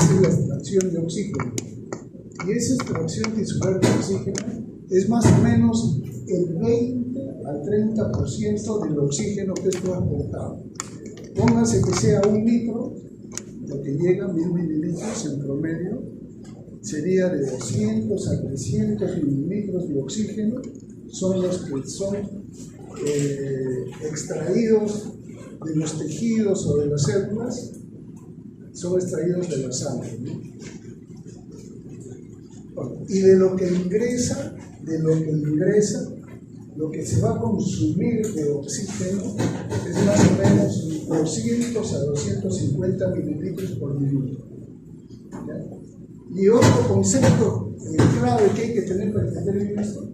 es la extracción de oxígeno. Y esa extracción tisular de oxígeno es más o menos el 20 al 30% del oxígeno que es transportado. Póngase que sea 1 litro, lo que llega a 1000 mililitros en promedio, sería de 200 a 300 mililitros de oxígeno, son los que son extraídos de los tejidos o de las células, son extraídos de la sangre, ¿no? Y de lo que ingresa, lo que se va a consumir de oxígeno es más o menos 200 a 250 mililitros por minuto. ¿Ya? Y otro concepto clave que hay que tener para entender bien esto,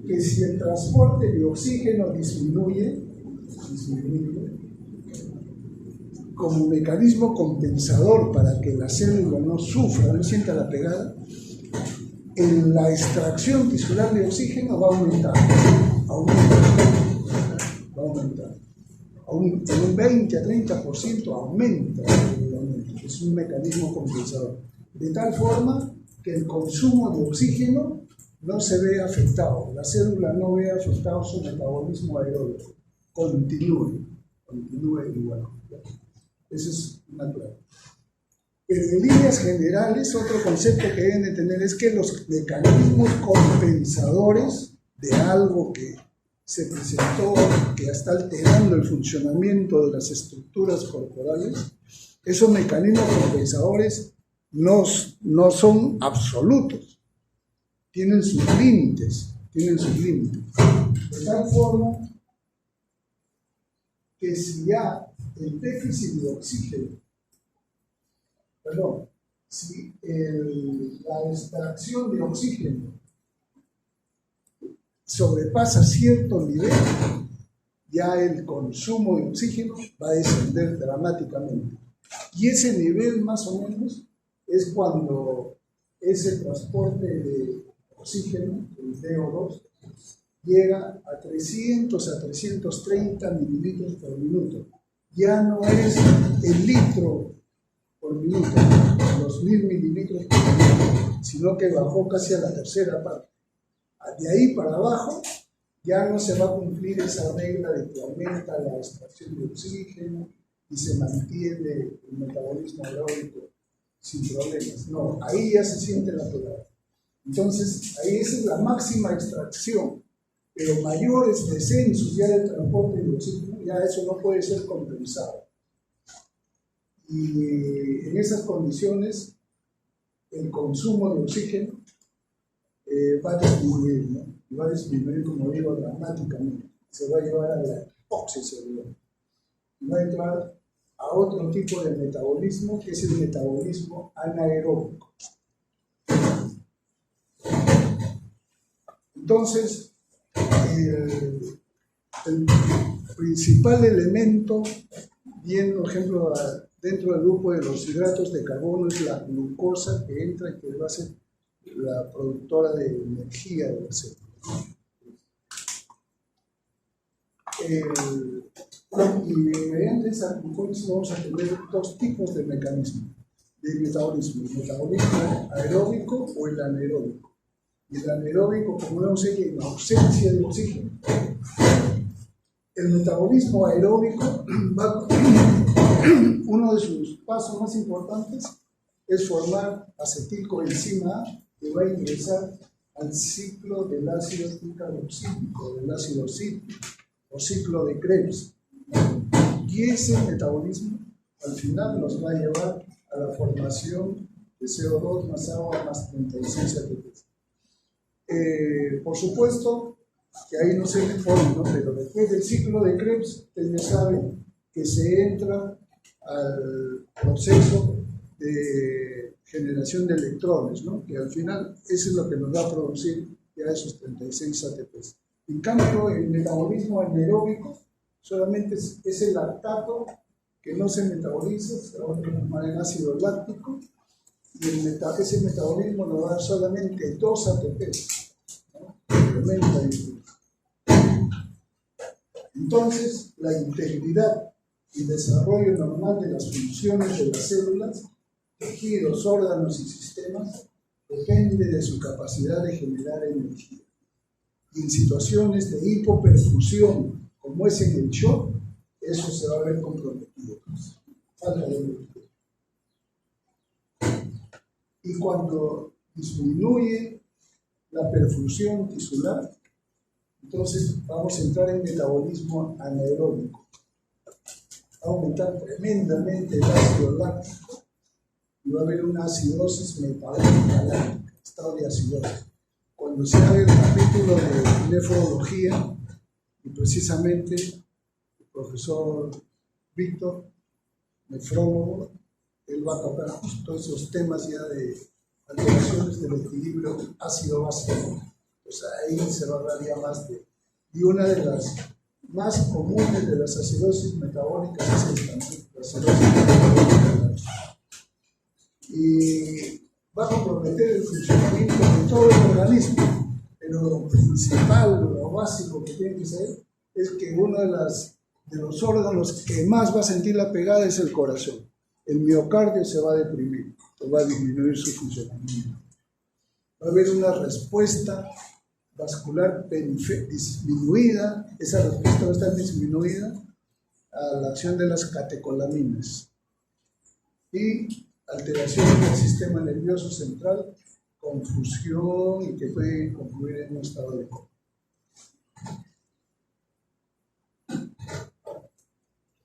que si el transporte de oxígeno disminuye como mecanismo compensador para que la célula no sufra, no sienta la pegada, en la extracción tisular de oxígeno va a aumentar. En un 20 a 30% aumenta. Es un mecanismo compensador. De tal forma que el consumo de oxígeno no se ve afectado, la célula no ve afectado su metabolismo aeróbico, continúe igual. Eso es natural. Pero en líneas generales, otro concepto que deben de tener es que los mecanismos compensadores de algo que se presentó, que está alterando el funcionamiento de las estructuras corporales, esos mecanismos compensadores no son absolutos, tienen sus límites, de tal forma que si ya el déficit de oxígeno, si la extracción de oxígeno sobrepasa cierto nivel, ya el consumo de oxígeno va a descender dramáticamente. Y ese nivel más o menos es cuando ese transporte de oxígeno, el CO2, llega a 300 a 330 mililitros por minuto. Ya no es el litro por minuto, los 1000 mililitros por minuto, sino que bajó casi a la tercera parte. De ahí para abajo ya no se va a cumplir esa regla de que aumenta la extracción de oxígeno y se mantiene el metabolismo aeróbico sin problemas. No, ahí ya se siente la pegada. Entonces, ahí esa es la máxima extracción, pero mayores descensos ya del transporte de oxígeno, ya eso no puede ser compensado. Y en esas condiciones, el consumo de oxígeno va a disminuir, ¿no? Y va a disminuir, como digo, dramáticamente. Se va a llevar a la hipoxia celular. Y va a entrar a otro tipo de metabolismo, que es el metabolismo anaeróbico. Entonces, el principal elemento, viendo, por ejemplo, dentro del grupo de los hidratos de carbono, es la glucosa que entra y que va a ser la productora de energía de la célula. Y mediante esa glucosa vamos a tener dos tipos de mecanismos de metabolismo: el metabolismo aeróbico o el anaeróbico. Y el anaeróbico, como vemos aquí, en ausencia de oxígeno. El metabolismo aeróbico, uno de sus pasos más importantes es formar acetilcoenzima A, que va a ingresar al ciclo del ácido picarboxílico, del ácido cítrico, o ciclo de Krebs. Y ese metabolismo al final nos va a llevar a la formación de CO2 más agua más 36 ATP. Por supuesto que ahí no se le pone, ¿no? Pero después del ciclo de Krebs, ustedes saben que se entra al proceso de generación de electrones, ¿no? Que al final eso es lo que nos va a producir ya esos 36 ATPs. En cambio, el metabolismo anaeróbico solamente es el lactato que no se metaboliza, se va a transformar en ácido láctico, y ese metabolismo nos va a dar solamente 2 ATPs, ¿no? Entonces, la integridad y desarrollo normal de las funciones de las células tejidos, órganos y sistemas depende de su capacidad de generar energía. Y en situaciones de hipoperfusión, como es en el shock, eso se va a ver comprometido. Falta de energía. Y cuando disminuye la perfusión tisular, entonces vamos a entrar en metabolismo anaeróbico. Va a aumentar tremendamente el ácido láctico y va a haber una acidosis metabólica láctica, estado de acidosis. Cuando se haga el capítulo de nefrología, y precisamente el profesor Víctor, nefrólogo, él va a tocar justo esos temas ya de alteraciones del equilibrio ácido-básico. Pues ahí se va a hablar ya más de... Y una de las más comunes de las acidosis metabólicas es esta, ¿no? La acidosis metabólica. Y va a comprometer el funcionamiento de todo el organismo, pero lo principal, lo básico que tiene que ser es que uno de los órganos que más va a sentir la pegada es el corazón. El miocardio se va a deprimir, va a disminuir su funcionamiento. Va a haber una respuesta vascular disminuida, esa respuesta va a estar disminuida a la acción de las catecolaminas. Y alteración del sistema nervioso central, confusión y que puede concluir en un estado de coma.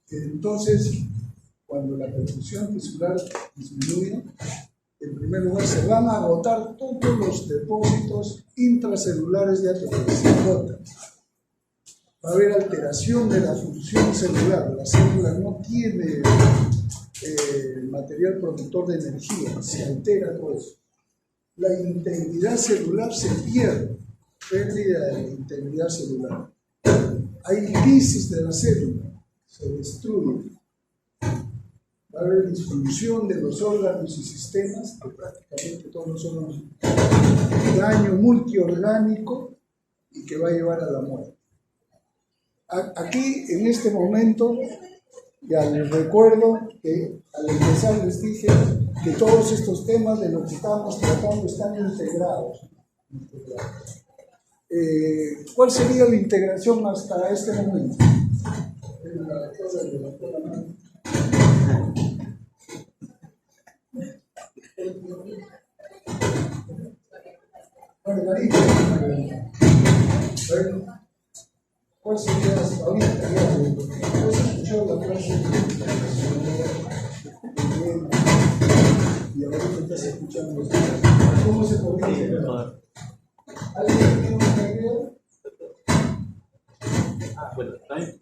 Entonces, cuando la perfusión tisular disminuye, en primer lugar se van a agotar todos los depósitos intracelulares de ATP, se agotan. Va a haber alteración de la función celular, la célula no tiene material productor de energía, se altera todo eso. La integridad celular se pierde, pérdida de la integridad celular. Hay lisis de la célula, se destruye. Va a haber disfunción de los órganos y sistemas, de prácticamente todos los órganos, daño multiorgánico y que va a llevar a la muerte. Aquí, en este momento, ya les recuerdo que al empezar les dije que todos estos temas de lo que estamos tratando están integrados. ¿Cuál sería la integración hasta este momento? Margarita, ¿cuál sería hasta ahorita? ¿Has escuchado la clase y ahorita estás escuchando? ¿Cómo se podría integrar? ¿Alguien tiene una idea? Bueno, también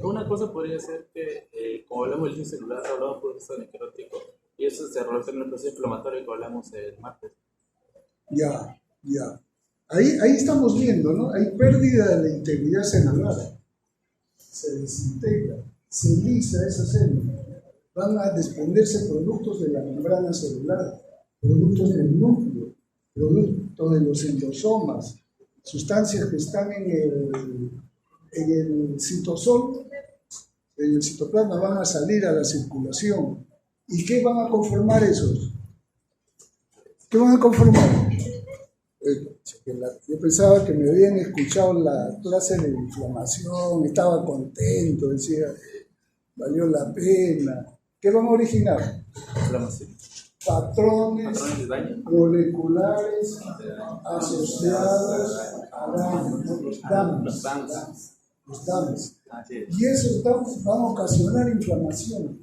una cosa podría ser que, como hablamos del inicio celular, hablamos por proceso necrótico, y eso se relaciona con el proceso inflamatorio que hablamos el martes. Ya. Ahí estamos viendo, ¿no? Hay pérdida de la integridad celular. Se desintegra, se lisa esa célula. Van a desprenderse productos de la membrana celular, productos del núcleo, productos de los endosomas, sustancias que están en el citosol, en el citoplasma, van a salir a la circulación. ¿Y qué van a conformar esos? ¿Qué van a conformar? Yo pensaba que me habían escuchado la clase de inflamación, estaba contento, decía, valió la pena. ¿Qué van a originar? Inflamación. Patrones moleculares asociados a daños, ¿no? Los DAMs. Y esos DAMs van a ocasionar inflamaciones.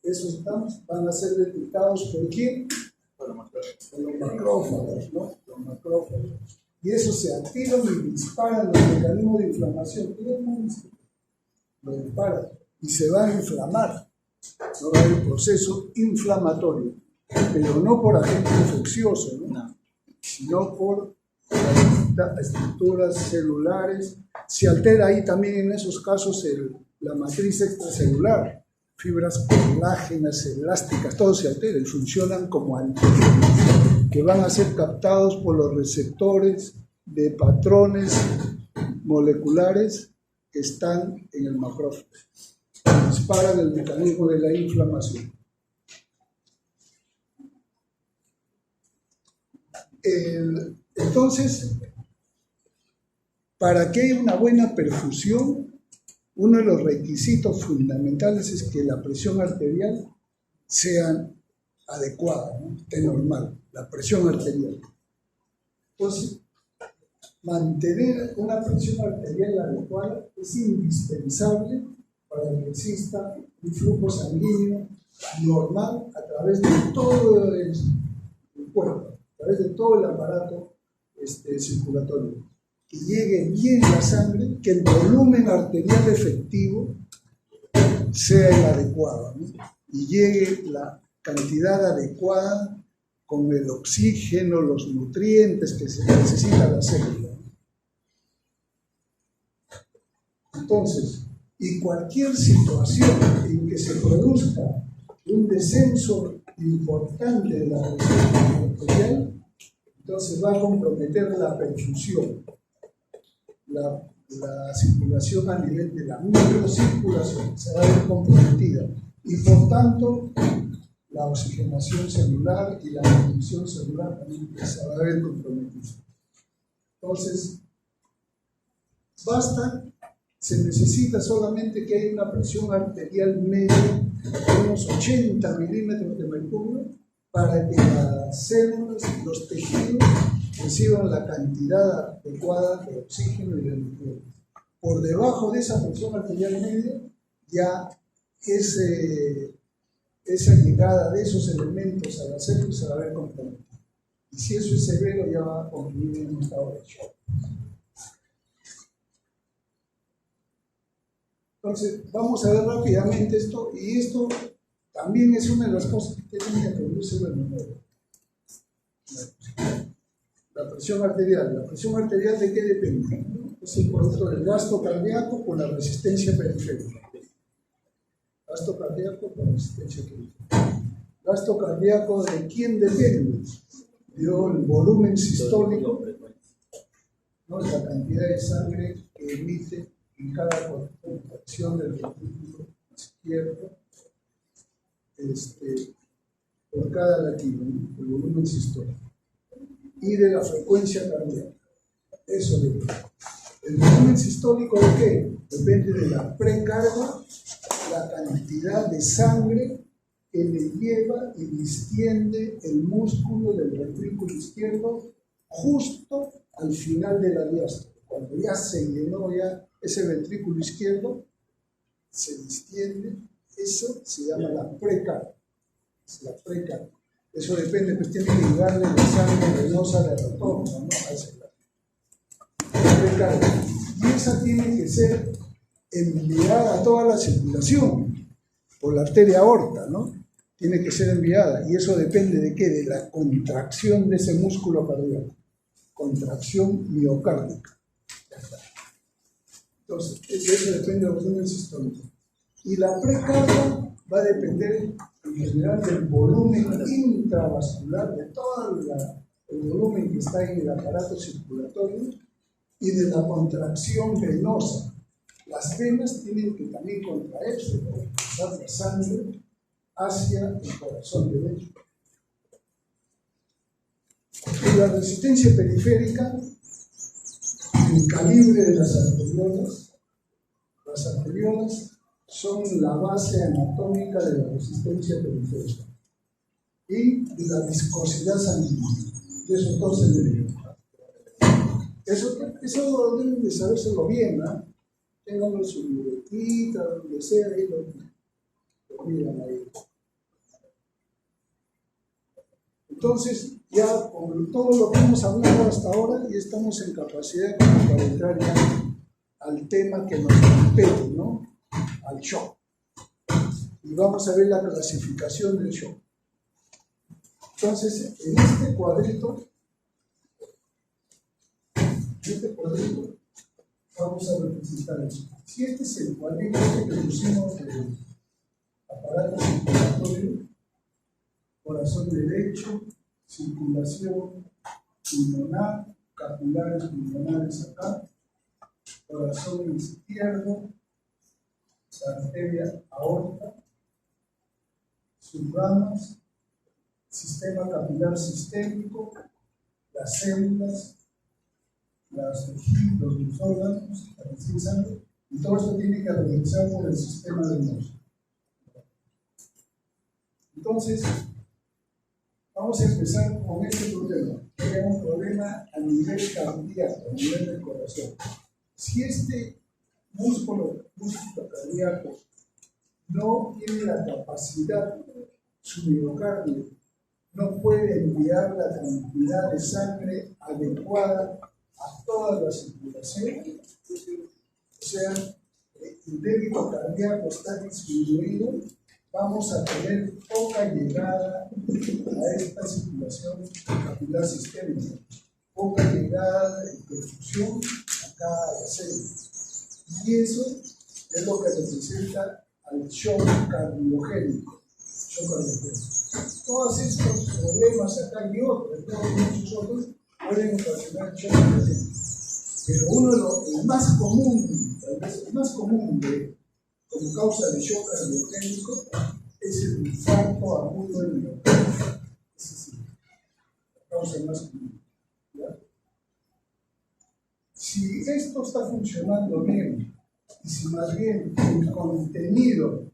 Esos DAMs van a ser detectados por ¿quién? Por los macrófagos, ¿no? Los macrófagos. Y esos se activan y disparan los mecanismos de inflamación. Lo disparan y se van a inflamar. No va a haber proceso inflamatorio, pero no por agente infeccioso, ¿no? Sino por las estructuras celulares. Se altera ahí también en esos casos la matriz extracelular. Fibras colágenas, elásticas, todo se altera y funcionan como antígenos que van a ser captados por los receptores de patrones moleculares que están en el macrófago. Disparan el mecanismo de la inflamación. Entonces, para que haya una buena perfusión, uno de los requisitos fundamentales es que la presión arterial sea adecuada, ¿no? Esté normal, la presión arterial. Entonces, mantener una presión arterial adecuada es indispensable para que exista un flujo sanguíneo normal a través de todo el cuerpo, a través de todo el aparato circulatorio. Que llegue bien la sangre, que el volumen arterial efectivo sea el adecuado, ¿no? Y llegue la cantidad adecuada con el oxígeno, los nutrientes que se necesita la célula. Entonces, y cualquier situación en que se produzca un descenso importante de la presión arterial, entonces va a comprometer la perfusión, la circulación a nivel de la microcirculación se va a ver comprometida y por tanto la oxigenación celular y la nutrición celular también se va a ver comprometida. Entonces, se necesita solamente que haya una presión arterial media de unos 80 milímetros de mercurio para que las células y los tejidos reciban la cantidad adecuada de oxígeno y de nutrientes. Por debajo de esa presión arterial media, ya esa llegada de esos elementos a la célula se va a ver comprometida. Y si eso es severo, ya va a concluir en un estado de shock. Entonces, vamos a ver rápidamente esto, y esto también es una de las cosas que tienen que aprenderse de memoria. La presión arterial. ¿La presión arterial de qué depende? Es el producto del gasto cardíaco con la resistencia periférica. Gasto cardíaco con resistencia periférica. ¿Gasto cardíaco de quién depende? El volumen sistólico, ¿no? La cantidad de sangre que emite en cada contracción del ventrículo izquierdo por cada latido, ¿no? El volumen sistólico. Y de la frecuencia cardíaca. Eso depende. ¿El volumen sistólico de qué? Depende de la precarga, la cantidad de sangre que le lleva y distiende el músculo del ventrículo izquierdo justo al final de la diástole. Cuando ya se llenó ese ventrículo izquierdo, se distiende, eso se llama la precarga. Es la precarga. Eso depende, pues tiene que llegarle la sangre venosa de retorno, ¿no? A ese lado. La precarga. Y esa tiene que ser enviada a toda la circulación por la arteria aorta, ¿no? Tiene que ser enviada. Y eso depende de qué? De la contracción de ese músculo cardíaco. Contracción miocárdica. Ya está. Entonces, eso depende del volumen sistólico. Y la precarga va a depender en general del volumen intravascular, de todo el volumen que está en el aparato circulatorio y de la contracción venosa. Las venas tienen que también contraerse para pasar la sangre hacia el corazón derecho. Y la resistencia periférica, el calibre de las arteriolas son la base anatómica de la resistencia periférica y de la viscosidad sanguínea, de esos dos elementos. Eso deben de sabérselo bien, ¿no? Tengan su libretita, donde sea, ahí lo miran ahí. Entonces, ya con todo lo que hemos hablado hasta ahora, ya estamos en capacidad para entrar ya al tema que nos compete, ¿no? Al shock. Y vamos a ver la clasificación del shock. Entonces, en este cuadrito, vamos a representar eso. Si este es el cuadrito que pusimos del aparato circulatorio, corazón derecho, circulación pulmonar, capilares pulmonares acá, corazón izquierdo, la arteria aorta, sus ramas, sistema capilar sistémico, las células, los tejidos, los órganos, la presencia de sangre, y todo esto tiene que atravesar por el sistema nervioso. Entonces, vamos a empezar con este problema, que es un problema a nivel cardíaco, a nivel del corazón. Si este músculo cardíaco no tiene la capacidad, su miocardio no puede enviar la cantidad de sangre adecuada a toda la circulación, o sea, el débito cardíaco está disminuido, vamos a tener poca llegada a esta circulación capilar sistémica, poca llegada de perfusión a cada célula. Y eso es lo que representa al shock cardiogénico. Todos estos problemas acá y otros, muchos otros, pueden ocasionar shock cardiogénico. Pero uno de los más común, tal vez el más común como causa de shock cardiogénico es el infarto agudo del miocardio. Esa es la causa más común. ¿Ya? Si esto está funcionando bien, y si más bien el contenido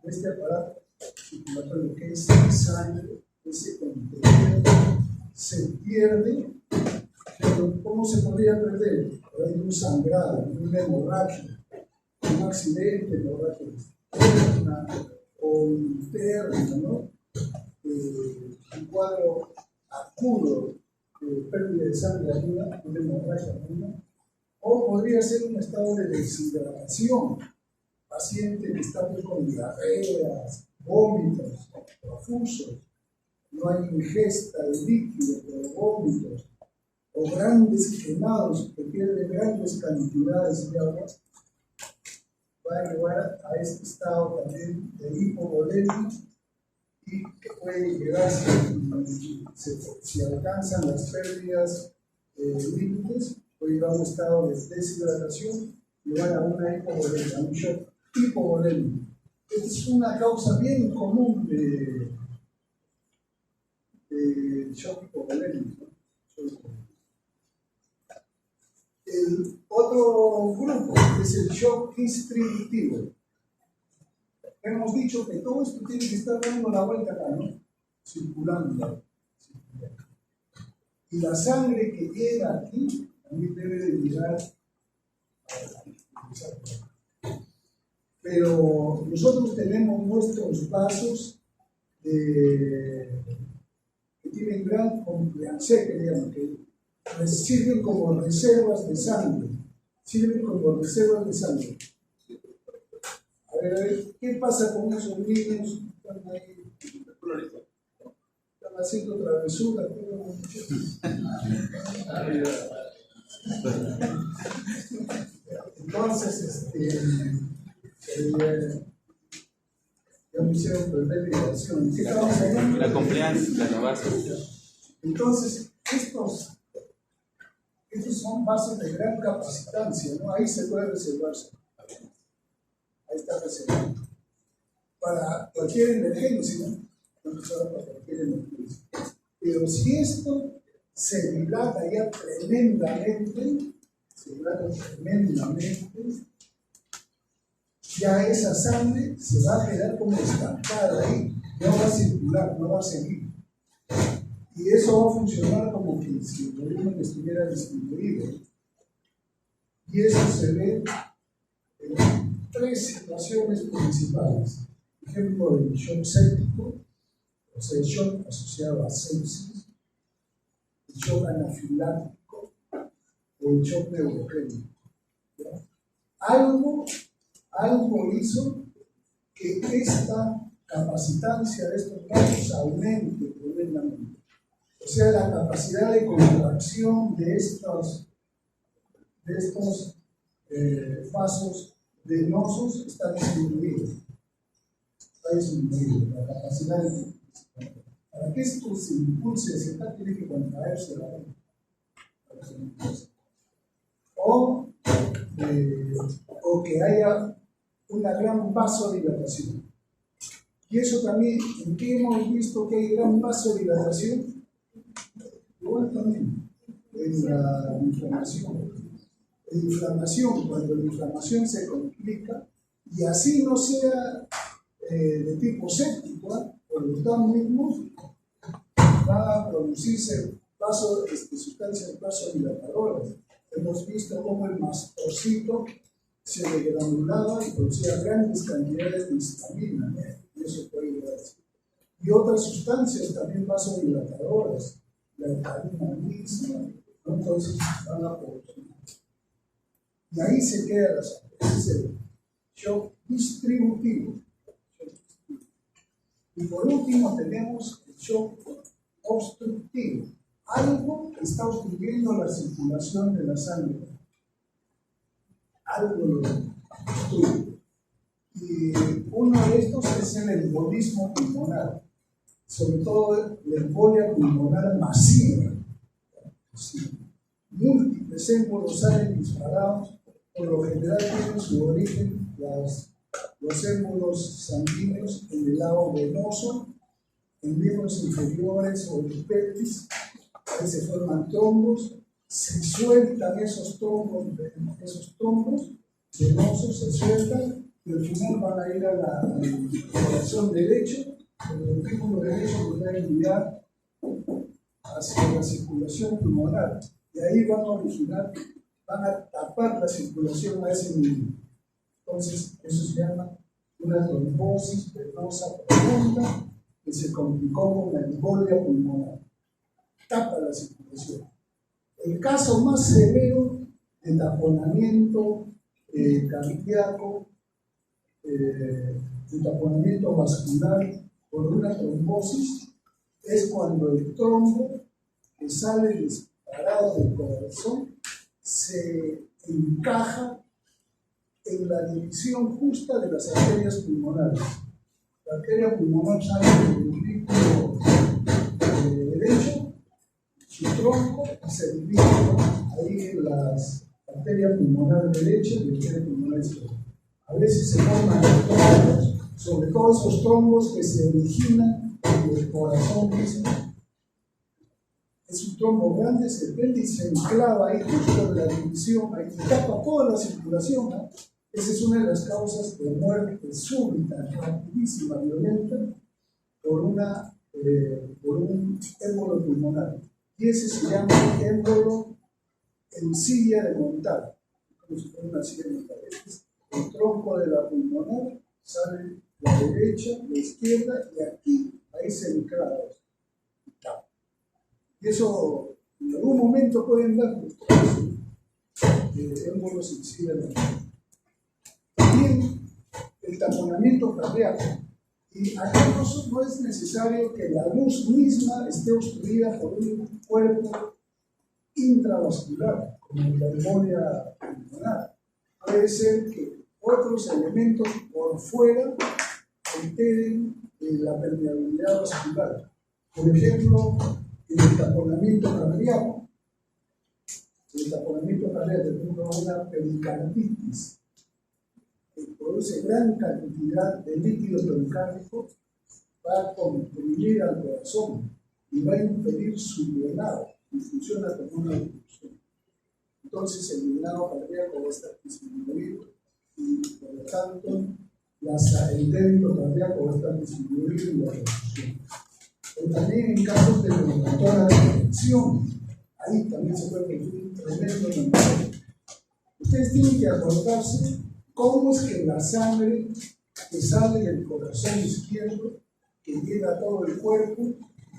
de este aparato circulatorio, que es sangre, ese contenido se pierde, pero ¿cómo se podría perder? Por ahí un sangrado, una hemorragia, un accidente hemorrágico, o interno, ¿no? Un cuadro agudo de pérdida de sangre aguda, una hemorragia aguda, o podría ser un estado de deshidratación, paciente que está con diarreas, vómitos profusos, no hay ingesta de líquido, pero vómitos, o grandes quemados que pierden grandes cantidades de agua, va a llevar a este estado también de hipovolemia y que puede llegar, si alcanzan las pérdidas límites, puede llegar a un estado de deshidratación y llevar a una hipovolemia, a un shock hipovolemia. Esta es una causa bien común de shock hipovolémico, ¿no? El otro grupo es el shock distributivo. Hemos dicho que todo esto tiene que estar dando la vuelta acá, ¿no? Circulando. Y la sangre que llega aquí también debe de llegar a... Pero nosotros tenemos nuestros vasos que tienen gran compliance, que digamos, que sirven como reservas de sangre. A ver, ¿qué pasa con esos niños? Están ahí, están haciendo travesuras. Entonces, ya me hicieron perder la dirección. La compliance, la base. Entonces, estos son vasos de gran capacitancia, ¿no? Ahí se puede reservarse. Ahí está reservado. Para cualquier emergencia, ¿no? Para cualquier emergencia. Pero si esto se dilata ya tremendamente, ya esa sangre se va a quedar como estancada ahí, no va a circular, no va a seguir. Y eso va a funcionar como que si el volumen estuviera disminuido. Y eso se ve en tres situaciones principales. Ejemplo, el shock séptico, o sea, el shock asociado a sepsis, el shock anafiláctico o el shock neurogénico. Algo hizo que esta capacitancia de estos vasos aumente tremendamente. O sea, la capacidad de contracción de estos vasos venosos está disminuida. La capacidad de... Para que esto se impulse hacia acá, tiene que contraerse la vena. O que haya una gran vasodilatación. Y eso también, ¿en qué hemos visto que hay gran vasodilatación? Igual también, en la inflamación. La inflamación, cuando la inflamación se complica, y así no sea de tipo séptico, por los dos mismos, va a producirse sustancias vasodilatadoras. Hemos visto cómo el mastocito se degranulaba y producía grandes cantidades de histamina, y eso puede llevar así. Y otras sustancias también vasodilatadoras, la heparina misma, ¿no? Entonces van a producir. Y ahí se queda la sangre. Ese es el shock distributivo. Y por último tenemos el shock obstructivo. Algo que está obstruyendo la circulación de la sangre. Algo lo obstruye. Y uno de estos es el embolismo pulmonar. Sobre todo la embolia pulmonar masiva. Sí. Múltiples émbolos salen disparados, por lo general tienen su origen los émbolos sanguíneos en el lado venoso, en miembros inferiores o en pelvis. Ahí se forman trombos, se sueltan esos trombos venosos, se sueltan y al final van a ir al corazón derecho. El ventrículo derecho nos va a enviar hacia la circulación pulmonar y ahí van a tapar la circulación a ese nivel. Entonces, eso se llama una trombosis venosa profunda que se complicó con la embolia pulmonar. Tapa la circulación. El caso más severo de taponamiento cardíaco, de taponamiento vascular por una trombosis es cuando el trombo que sale disparado del corazón se encaja en la división justa de las arterias pulmonares. La arteria pulmonar sale del ventrículo derecho, su tronco, y se divide ahí en las arterias pulmonar derecha y arteria pulmonar izquierda. A veces se forman trombos, sobre todo esos trombos que se originan en el corazón mismo. Es un trombo grande, se prende y se enclava ahí justo en la división, ahí tapa toda la circulación, ¿no? Esa es una de las causas de muerte súbita, rapidísima, violenta, por un émbolo pulmonar. Y ese se llama émbolo en silla de montar, como si fuera una silla de montar. Este es el tronco de la pulmonar, sale la derecha, la izquierda, y aquí, ahí se enclava. Y eso, en algún momento pueden dar émbolos en silla de montar. También el taponamiento cardíaco. Y acá no es necesario que la luz misma esté obstruida por un cuerpo intravascular, como la embolia pulmonar. Puede ser que otros elementos por fuera alteren la permeabilidad vascular. Por ejemplo, el taponamiento cardíaco. El taponamiento cardíaco, por ejemplo, una pericarditis, que produce gran cantidad de líquido pericárdico, va a comprimir al corazón y va a impedir su llenado y funciona como una obstrucción. Entonces el llenado cardíaco va a estar disminuido y por lo tanto el débito cardíaco va a estar disminuido y la reducción. Pero también en casos de prematura detección, ahí también se puede producir un tremendo daño. Ustedes tienen que acordarse cómo es que la sangre que sale del corazón izquierdo, que llega a todo el cuerpo,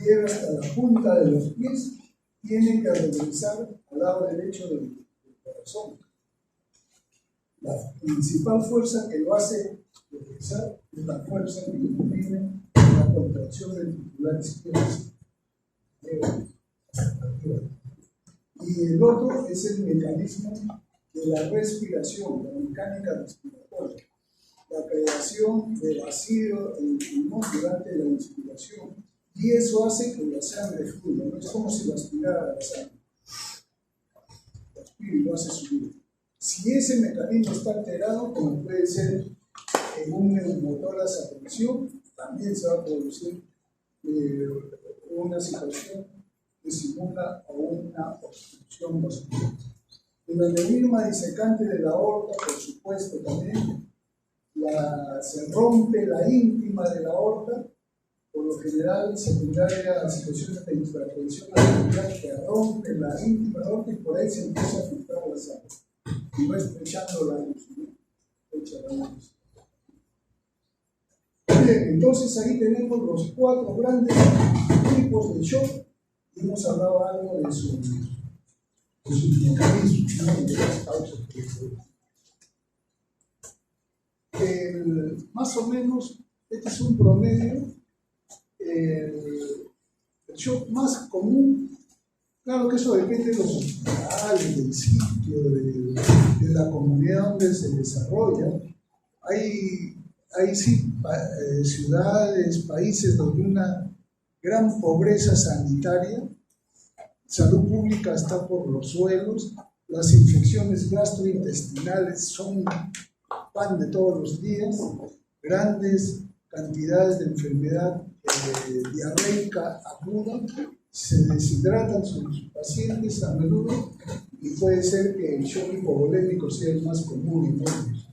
llega hasta la punta de los pies, tiene que regresar al lado derecho del corazón. La principal fuerza que lo hace regresar es la fuerza que imprime la contracción ventricular izquierda. Y el otro es el mecanismo de la respiración, la mecánica respiratoria, la creación de vacío en el pulmón durante la inspiración, y eso hace que la sangre fluya, no es como si la aspirara la sangre, la aspira y lo hace subir. Si ese mecanismo está alterado, como puede ser en un neumotórax a presión, también se va a producir una situación que simula una obstrucción vascular. El aneurisma disecante de la aorta, por supuesto, también se rompe la íntima de la aorta, por lo general secundaria a situaciones de hipertensión arterial que rompe la íntima de la aorta y por ahí se empieza a filtrar la sangre y va estrechando la luz, ¿no? Bien, entonces ahí tenemos los 4 grandes tipos de shock y hemos hablado algo de su mecanismo, ¿no? De las causas que más o menos, este es un promedio. El shock más común, claro que eso depende de los hospitales, del sitio, de la comunidad donde se desarrolla. Hay sí, ciudades, países donde una gran pobreza sanitaria, salud pública está por los suelos, las infecciones gastrointestinales son pan de todos los días, grandes cantidades de enfermedad diarreica aguda, se deshidratan sus pacientes a menudo y puede ser que el shock hipovolémico sea el más común en ellos.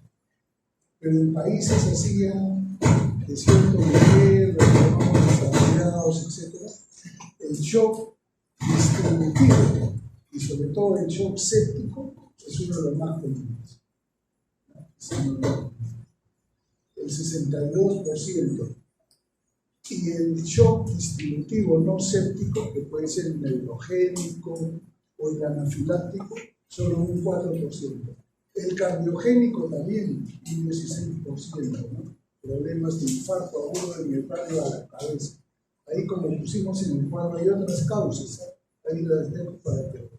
Pero en países así de cierto nivel, los llamamos desarrollados, etc., el shock distributivo y sobre todo el shock séptico es uno de los más comunes. El 62%. Y el shock distributivo no séptico, que puede ser el neurogénico o el anafiláctico, solo un 4%. El cardiogénico también, un 16%, ¿no? Problemas de infarto agudo de miocardio a la cabeza. Ahí, como pusimos en el cuadro, hay otras causas, ¿eh? Ahí las dejo para que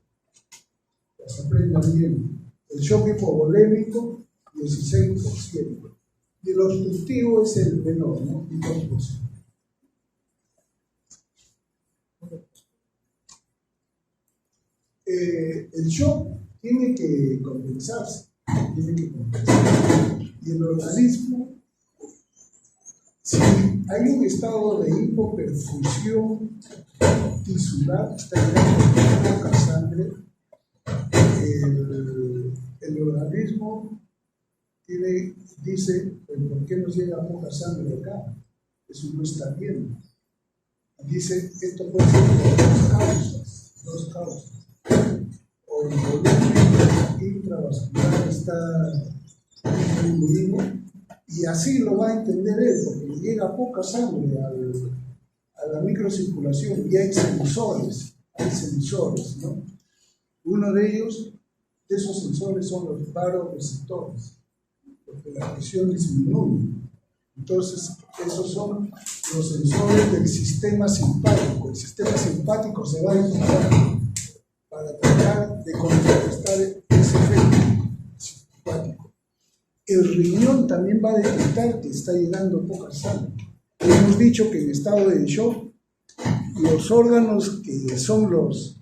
las aprendan bien. El shock hipovolémico, 16%. Y el obstructivo es el menor, ¿no? 2%. El shock tiene que compensarse, y el organismo, si hay un estado de hipoperfusión tisular, está llegando poca sangre, el organismo dice, ¿por qué nos llega poca sangre acá? Eso no está bien. Dice, esto puede ser por dos causas. O el volumen intravascular está disminuido, y así lo va a entender él, porque llega poca sangre a la microcirculación y hay sensores, ¿no? Uno de ellos, de esos sensores, son los varoreceptores, porque la presión disminuye. Entonces, esos son los sensores del sistema simpático. El sistema simpático se va a disparar para tratar de contrarrestar ese efecto simpático. El riñón también va a detectar que está llegando poca sangre. Hemos dicho que en estado de shock, los órganos que son los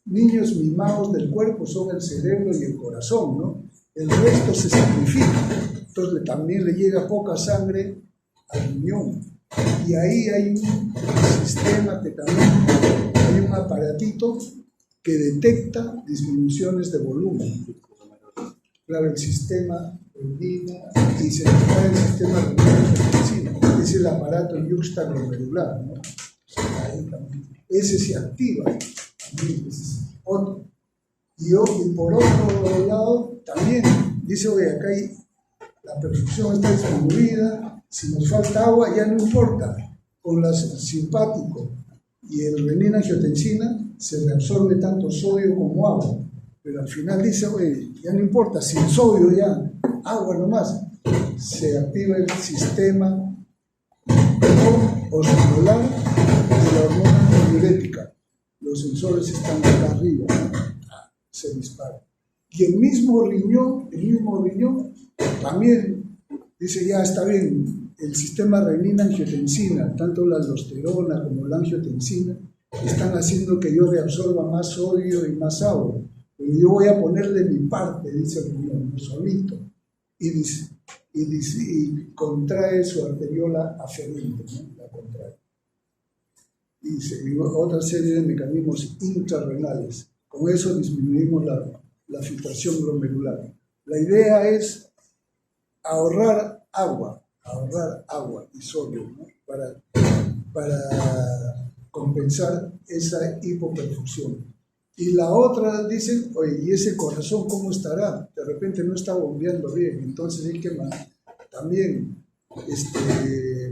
niños mimados del cuerpo son el cerebro y el corazón, ¿no? El resto se sacrifica, entonces también le llega poca sangre al riñón. Y ahí hay un sistema que también, hay un aparatito que detecta disminuciones de volumen. Claro, el sistema renina y se dispara el sistema renina, es el aparato yuxtaglomerular, ¿no? Ahí también. Ese se activa, también, ese es otro. Y por otro lado, también dice, oye, acá la perfusión está disminuida, si nos falta agua ya no importa, con el simpático y el renina-angiotensina se reabsorbe tanto sodio como agua, pero al final dice, oye, ya no importa, sin sodio ya, agua nomás, se activa el sistema osmolar de la hormona diurética, los sensores están acá arriba, se dispara. Y el mismo riñón también dice, ya está bien, el sistema renina-angiotensina, tanto la aldosterona como la angiotensina, están haciendo que yo reabsorba más sodio y más agua. Pero yo voy a ponerle mi parte, dice el riñón, solito. Y contrae su arteriola aferente, ¿no? La contrae. y otra serie de mecanismos intrarrenales. Con eso disminuimos la filtración glomerular. La idea es ahorrar agua y sodio, ¿no? para compensar esa hipoperfusión. Y la otra dicen, oye, ¿y ese corazón cómo estará? De repente no está bombeando bien, entonces hay que también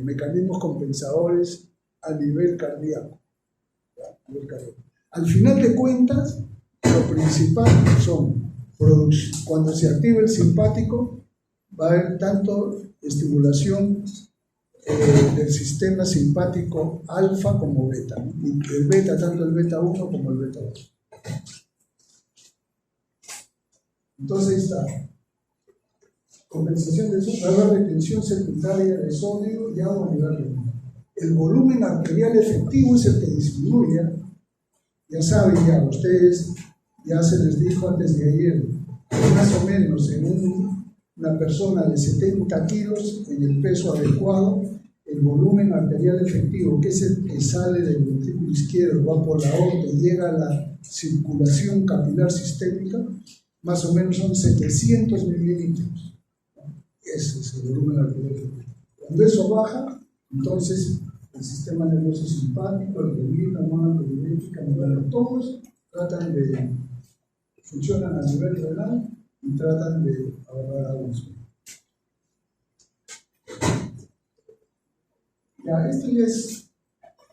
mecanismos compensadores a nivel cardíaco. Al final de cuentas, lo principal son cuando se activa el simpático, va a haber tanto estimulación del sistema simpático alfa como beta, ¿no? Y el beta, tanto el beta 1 como el beta 2. Entonces ahí está. Compensación de azúcar, la retención secundaria de sodio y agua a nivel renal. El volumen arterial efectivo es el que disminuye. Ya saben, ya ustedes, ya se les dijo antes de ayer, más o menos en una persona de 70 kilos, en el peso adecuado, el volumen arterial efectivo, que es el que sale del ventrículo izquierdo, va por la aorta y llega a la circulación capilar sistémica, más o menos son 700 mililitros. Ese es el volumen arterial efectivo. Cuando eso baja, entonces el sistema nervioso simpático, el renal, la mano eléctrica, todos tratan funcionan a nivel renal y tratan de ahorrar agua. Ya, esto ya es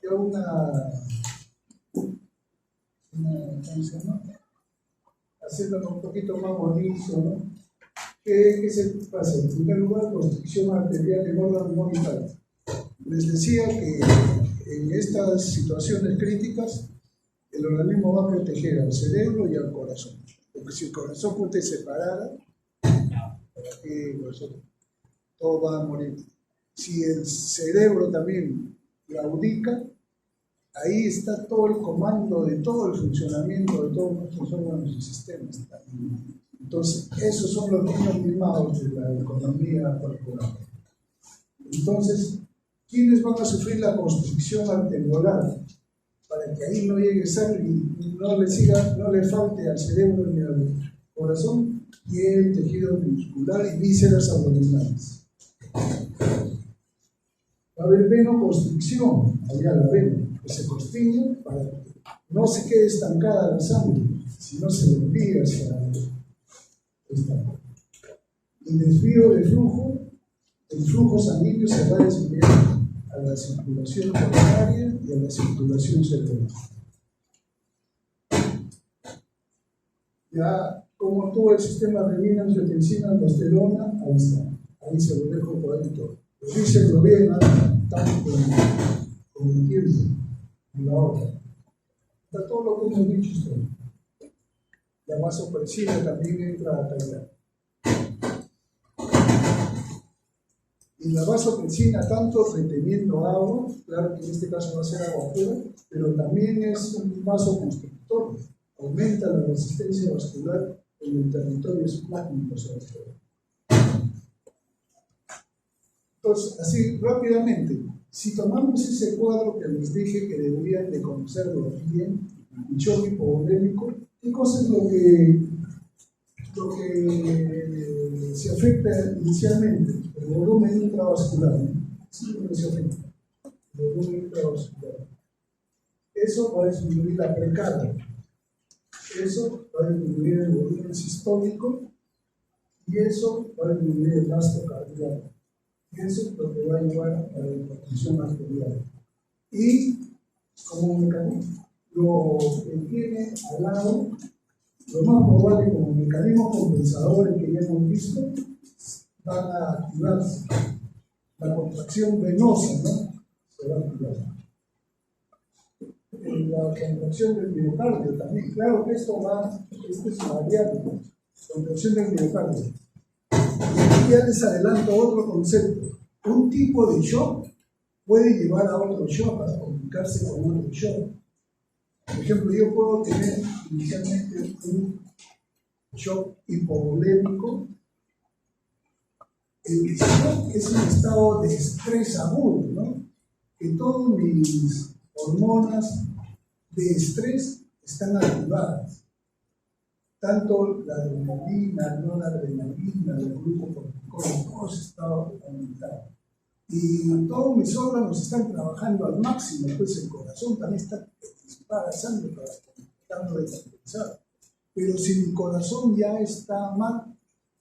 ya ¿cómo se llama? Haciéndolo un poquito más bonito, ¿no? ¿Qué se pasa? En primer lugar, constricción arterial en órgano vital. Les decía que en estas situaciones críticas el organismo va a proteger al cerebro y al corazón. Porque si el corazón puede separar, todo va a morir. Si el cerebro también claudica, ahí está todo el comando de todo el funcionamiento de todos nuestros órganos y sistemas. Entonces, esos son los niños mimados de la economía corporal. Entonces, ¿quiénes van a sufrir la constricción arteriolar? Para que ahí no llegue sangre y no le falte al cerebro ni al corazón, y el tejido muscular y vísceras abdominales. Va a haber venoconstricción, allá la vena, que se constriñe para que no se quede estancada la sangre, sino se desvíe hacia esta. El desvío de flujo, el flujo sanguíneo se va a desviar a la circulación coronaria y a la circulación cerebral. Ya como todo el sistema renina, angiotensina, aldosterona, ahí está. Ahí se lo dejo por ahí todo. Díselo bien, tanto con el tiempo, en la hora. Está todo lo que hemos dicho ustedes. La vasopresina también entra a tallar. Y la vasopresina, tanto reteniendo agua, claro que en este caso va a ser agua pura, pero también es un vasoconstrictor, aumenta la resistencia vascular en el territorio esplácnico sobre todo. Entonces, así rápidamente, si tomamos ese cuadro que les dije que deberían de conocerlo bien, el shock hipovolémico, ¿qué cosa es lo que se afecta inicialmente? El volumen intravascular, ¿no? Sí, lo que se afecta. El volumen intravascular. Eso va a disminuir la precarga. Eso va a disminuir el volumen sistólico y eso va a disminuir el gasto cardíaco. Y eso es lo que va a llevar a la hipertensión arterial. Y como mecanismo, lo que tiene al lado, lo más probable como mecanismos compensadores que ya hemos visto, van a activarse. La contracción venosa, ¿no? Se va a activar. La contracción del miocardio también. Claro que esto es variable. Contracción del miocardio. Y ya les adelanto otro concepto. Un tipo de shock puede llevar a otro shock, a complicarse con otro shock. Por ejemplo, yo puedo tener inicialmente un shock hipovolémico. El shock es un estado de estrés agudo, ¿no? Que todos mis hormonas de estrés están activadas. Tanto la adrenalina, no la adrenalina, el glucocorticoide, todos están aumentados. Y todos mis órganos están trabajando al máximo, pues el corazón también está disparando sangre para tratando de compensar. Pero si mi corazón ya está mal,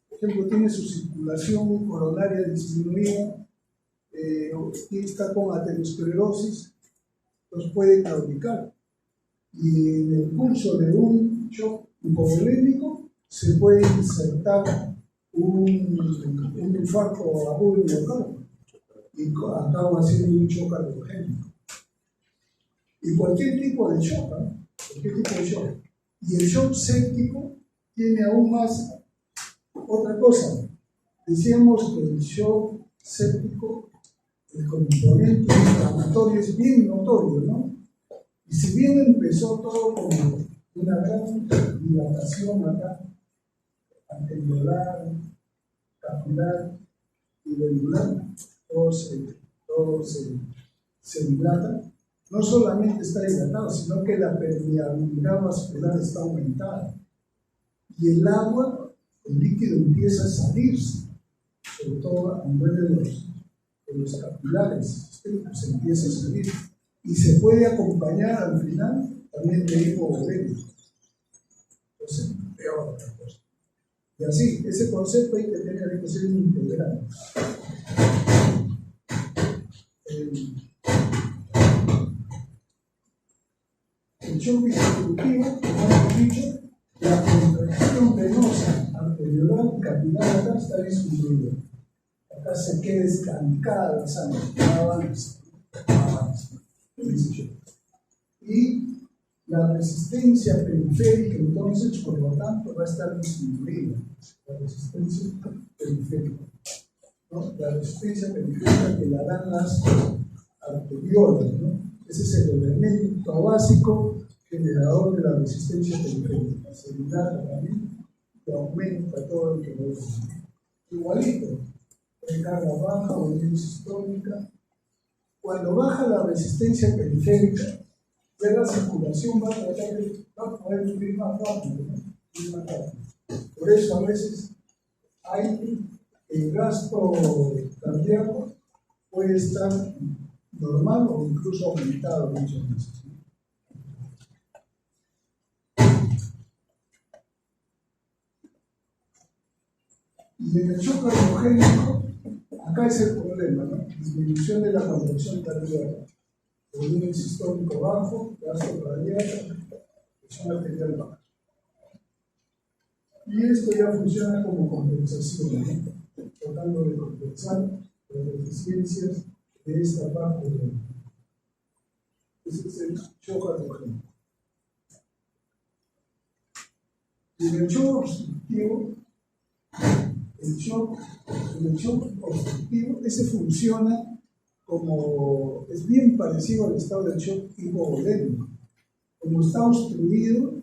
por ejemplo, tiene su circulación coronaria disminuida, y está con aterosclerosis, los puede claudicar. Y en el curso de un shock hipovolémico se puede insertar un infarto agudo miocardio y acaba haciendo un shock cardiogénico. Y cualquier tipo de shock, ¿no? Cualquier tipo de shock. Y el shock séptico tiene aún más otra cosa. Decíamos que el shock séptico, el componente inflamatorio es bien notorio, ¿no? Y si bien empezó todo como una gran dilatación acá, anteriolar, capilar y venular, todo se dilata, no solamente está dilatado, sino que la permeabilidad vascular está aumentada. Y el agua, el líquido empieza a salirse, sobre todo a nivel de los capilares, se empieza a salir. Y se puede acompañar al final también de hipovolémico. Entonces, peor otra cosa. Y así, ese concepto hay que ser integral. El shock distributivo, como hemos dicho, la contracción venosa arteriolar capilar acá está disminuida. Acá se queda estancada la sangre, no avanza. Y la resistencia periférica, entonces, por lo tanto, va a estar disminuida. La resistencia periférica, ¿no? La resistencia periférica que la dan las arteriolas, ¿no? Ese es el elemento básico generador de la resistencia periférica. Se dilata también y aumenta todo el que lo es. Igualito, en carga baja o en sistólica. Cuando baja la resistencia periférica, ya la circulación va a poder subir más rápido, ¿no? Por eso a veces hay el gasto cardíaco puede estar normal o incluso aumentado muchas veces. Y en el shock cardiogénico, acá es el problema, ¿no? Disminución de la contracción cardíaca, volumen sistólico bajo, gasto cardíaco, presión arterial baja. Y esto ya funciona como compensación, ¿no? Tratando de compensar las deficiencias de esta parte de. Ese es el shock cardiogénico. Y en el shock obstructivo, el shock obstructivo, ese funciona como, es bien parecido al estado del shock hipovolémico. Como está obstruido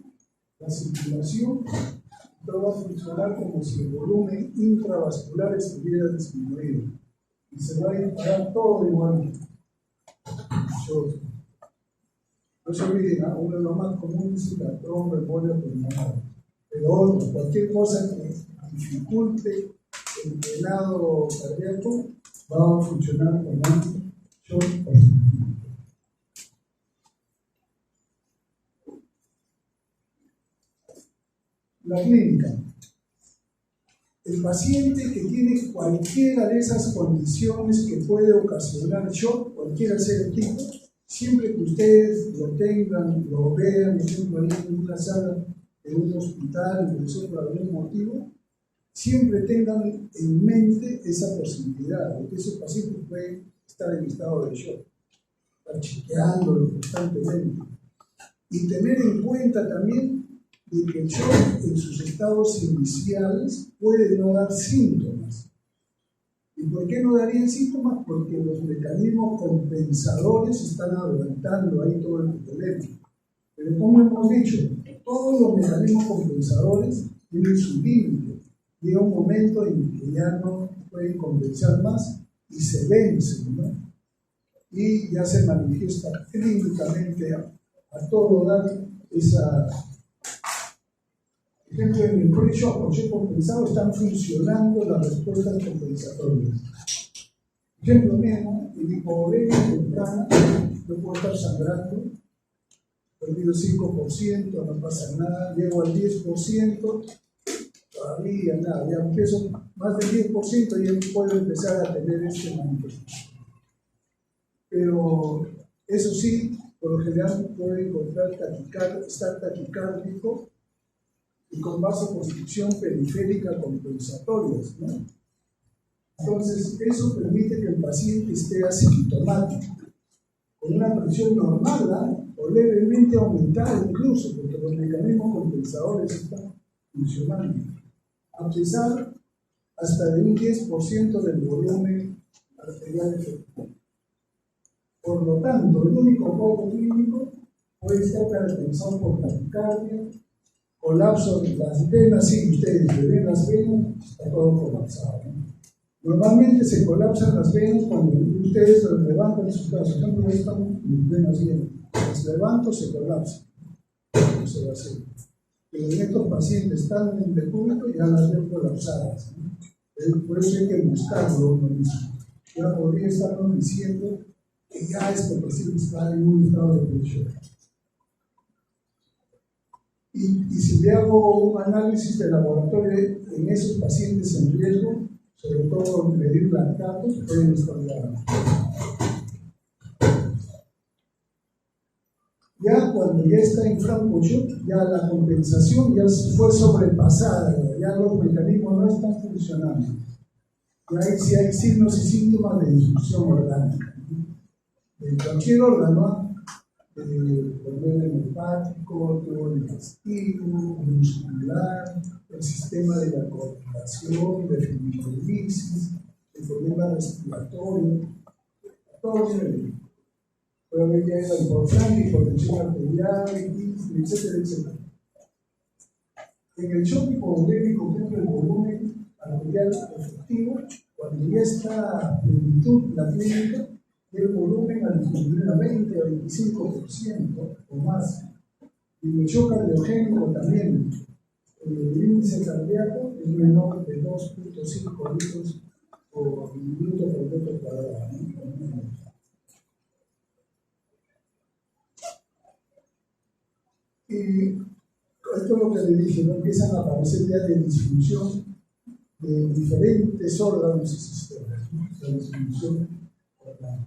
la circulación, todo va a funcionar como si el volumen intravascular estuviera disminuido. Y se va a disparar todo igual. No se olviden, uno de los más comunes es la tromboembolia pulmonar. Pero cualquier cosa que dificulte el drenado cardíaco va a funcionar como un shock obstructivo. La clínica. El paciente que tiene cualquiera de esas condiciones que puede ocasionar shock, cualquiera sea el tipo, siempre que ustedes lo tengan, lo vean, por ejemplo, ahí en una sala de un hospital, por algún motivo, siempre tengan en mente esa posibilidad de que ese paciente puede estar en estado de shock, estar chequeándolo constantemente. Y tener en cuenta también de que el shock en sus estados iniciales puede no dar síntomas. ¿Y por qué no darían síntomas? Porque los mecanismos compensadores están adelantando ahí todo el problema. Pero como hemos dicho, todos los mecanismos compensadores tienen su límite. Llega un momento en que ya no pueden compensar más y se vencen, ¿no? y ya se manifiesta clínicamente a todo dar esa. Por ejemplo, en el precio a proceso compensado están funcionando las respuestas compensatorias. Por ejemplo, mismo, el hipovolemia temprana, yo puedo estar sangrando, perdido 5%, no pasa nada, llego al 10%, todavía nada, ya empiezo más del 10% y ya puedo empezar a tener este manifestación. Pero eso sí, por lo general puede encontrar estar taquicárdico y con vasoconstricción periférica compensatorias, ¿no? Entonces, eso permite que el paciente esté asintomático, con una presión normal, ¿eh? O levemente aumentada incluso, porque los mecanismos compensadores están funcionando, a pesar hasta de un 10% del volumen arterial efectivo. Por lo tanto, el único cuadro clínico puede estar caracterizado por taquicardia, colapso de las venas, sí, ustedes ven las venas, está todo colapsado, ¿no? Normalmente se colapsan las venas cuando ustedes las levantan sus brazos. Por ejemplo, ahí están mis venas bien. Las levanto, se colapsan. No se va a hacer. Pero en estos pacientes están en decúbito y ya las ven colapsadas, ¿no? Por eso hay que buscarlo uno mismo. Ya podría estarnos diciendo que ya este paciente está en un estado de presión. Y si le hago un análisis de laboratorio en esos pacientes en riesgo, sobre todo medir lactatos, pueden estar ya cuando ya está infrafunción, ya la compensación ya fue sobrepasada, ya los mecanismos no están funcionando. Ya ahí sí hay signos y síntomas de disfunción orgánica. En cualquier órgano, problema hepático, tubo digestivo, muscular, el sistema de la coagulación, de fibrosis, el problema respiratorio, todo nivel. Puede haber ya la importante hipotensión arterial, etcétera, etcétera. En el shock hipovolémico, por ejemplo, el volumen arterial efectivo, cuando ya está a plenitud la clínica, el volumen al disminuir a 20 o 25% o más. Y el shock cardiogénico también, el índice cardíaco es menor de 2.5 litros por minuto por metro cuadrado, ¿no? Y esto es lo que le dije, ¿no? Empiezan a aparecer ya de disfunción de diferentes órganos y sistemas, ¿no? La disfunción orgánica.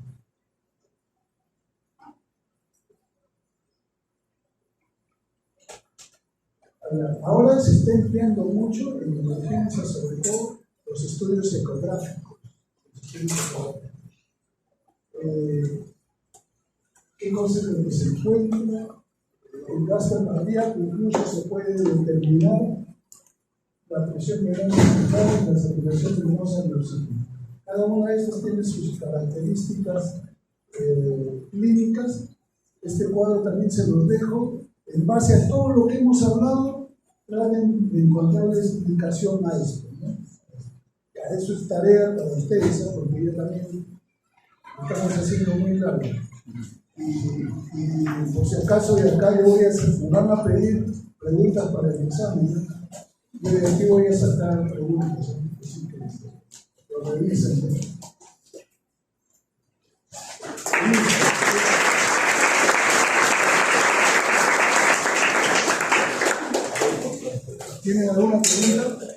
Ahora se está empleando mucho en emergencia, sobre todo los estudios ecográficos. ¿Qué cosa es lo que se encuentra? El gasto cardíaco incluso se puede determinar la presión venosa y la saturación venosa del oxígeno. Cada una de estas tiene sus características clínicas. Este cuadro también se los dejo. En base a todo lo que hemos hablado, traten de encontrar explicación a esto, ¿no? Ya, eso es tarea para ustedes, ¿eh? Porque yo también estamos haciendo muy largo. Y por si acaso de acá yo voy a hacer, me van a pedir preguntas para el examen, ¿no? Yo de aquí voy a sacar preguntas, ¿no? Así que lo revisen, ¿no? ¿Tienen alguna pregunta?